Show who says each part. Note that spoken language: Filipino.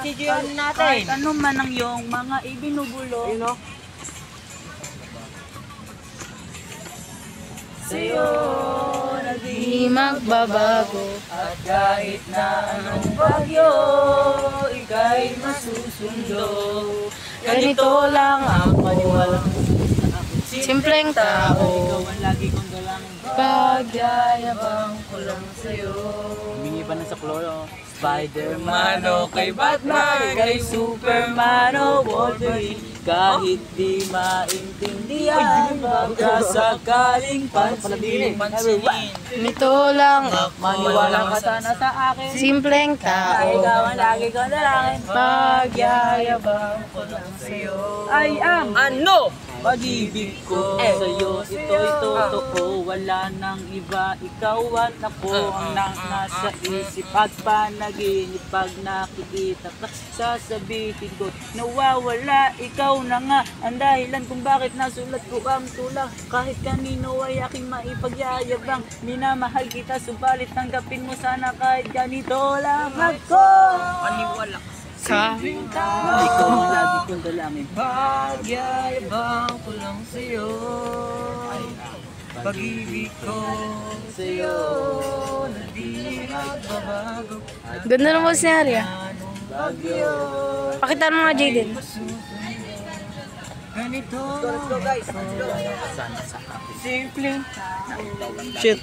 Speaker 1: Sisiyan natin.
Speaker 2: Kahit ano man ang iyong mga ibinubulo.
Speaker 1: You know?
Speaker 2: Sa'yo na di magbabago. At kahit na anong bagyo, ika'y masusundo. Ganito lang ang paniwalang simpleng tao. Ikaw ang lagi kong dalang pagyayabang ko lang sa'yo. Humingi pa na sa kloro. Spider-Man o kay Batman, kay Superman o Wolverine. Kahit di maintindihan, pagkasakaling pansinin. Nito lang, maniwala ka sana sa akin. Simpleng tao. Ikaw ang lagi kong dalangin. Pagyayabang ko lang sa'yo. Ay ang
Speaker 1: Ano?
Speaker 2: pag-ibig ko sa'yo, ito'y totoo. Wala nang iba, ikaw at ako ang nasa isip at panaginip. Pag nakikita ka, sasabihin ko, nawawala, ikaw na nga ang dahilan kung bakit nasulat ko ang tulang. Kahit kanino ay aking maipagyayabang, minamahal kita, subalit tanggapin mo sana kahit ganito lang ako.
Speaker 1: Paniwala ka.
Speaker 2: Simpleng tao, ikaw ang lagi kong dalangin. Pagyayabang ko lang sa'yo. Pag-ibig ko sa'yo na di magbabago.
Speaker 3: Ganda naman si Arya.
Speaker 2: Bagyo.
Speaker 3: Pakita mo nga, Jaden.
Speaker 2: Ganito.
Speaker 1: Let's go guys.
Speaker 2: Simpleng
Speaker 1: Shit.